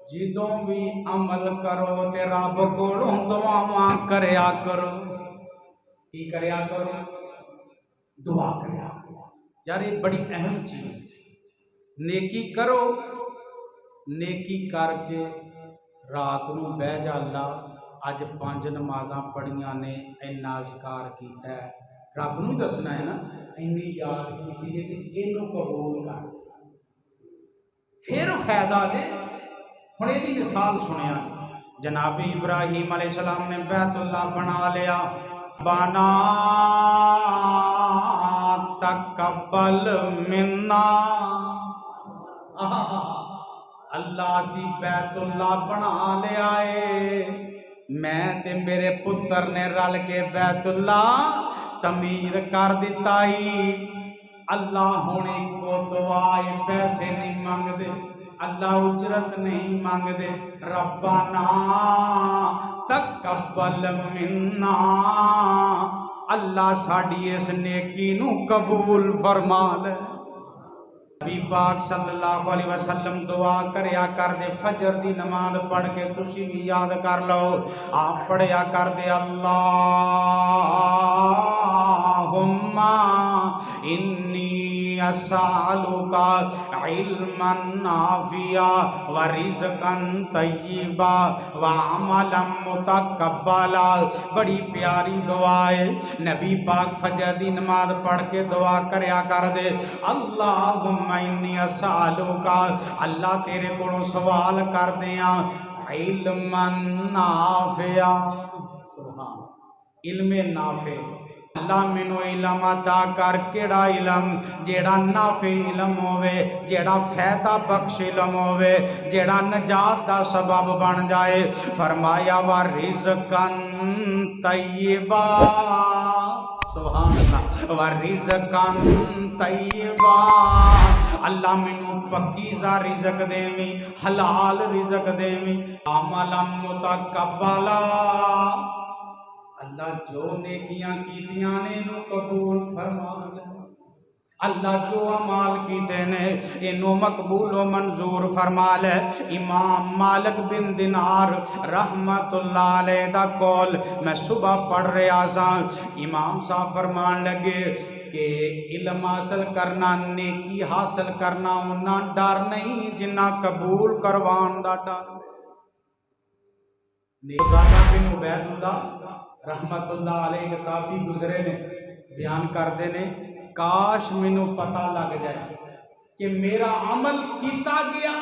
جدوں بھی عمل کرو تے رب کولوں دعاواں کریا کرو. کی کریا کرو؟ دعا کریا کرو. یار یہ بڑی اہم چیز. نیکی کرو، نیکی کر کے رات نو بہ جا اللہ اج 5 نمازاں پڑھیاں نے، اینا اذکار کیتا ہے، رب نو دسنا ہے نا، اینی یاد کیتی ہے تے اینو قبول کر. پھر فائدہ جے. ہن یہ مثال سنیا جی. جناب ابراہیم علیہ السلام نے بیت اللہ بنا لیا. بنا تقبل منا. اللہ سی بیت اللہ بنا لیا ہے، میں تے میرے پتر نے رل کے بیت اللہ تعمیر کر دیتا ہی. اللہ ہونے کو دعائے پیسے نہیں مانگ دے، اللہ اجرت نہیں مانگ دے. ربنا تقبل منا، اللہ ساڈی اس نیکی نو قبول فرما لے. نبی پاک صلی اللہ علیہ وسلم دعا کریا کر دے. فجر دی نماز پڑھ کے تسی بھی یاد کر لو. آپ پڑھیا کر دے اللہم انی اسالوکا علما نافعا ورزقا طیبا وعملا متقبلا. بڑی پیاری دعا ہے. نبی پاک فجر دی نماز پڑھ کے دعا کریا کر دے اللہم انی اسالوکا، اللہ تیرے کو سوال کر دیاں علما نافعا. سبحان علم نافع. اللہ مینوں علم عطا کر. کیڑا علم؟ جیڑا نافع علم ہوئے، جیڑا فائدہ بخش علم ہوئے، جیڑا نجات دا سبب بن جائے. فرمایا ورزقا طیبا. سبحان اللہ. ورزقا طیبا، اللہ مینوں پکیزہ رزق دیویں، حلال رزق دیویں. عملا متقبلا، اللہ جو نیکیاں کیتیاں نے انہوں قبول فرما لے. اللہ جو عمال کیتے نے انہوں مقبول و منظور فرما لے. امام مالک بن دینار رحمت اللہ علیہ دا قول میں صبح پڑھ رہا سا. امام صاحب فرمان لگے کہ علم حاصل کرنا، نیکی حاصل کرنا انہاں ڈر نہیں جنہ قبول کروان دا ڈر. نیزادہ بن عبید اللہ رحمت اللہ علیہ کتابی گزرے نے بیان کر دینے کاش مینوں پتہ لگ جائے کہ میرا عمل کیتا گیا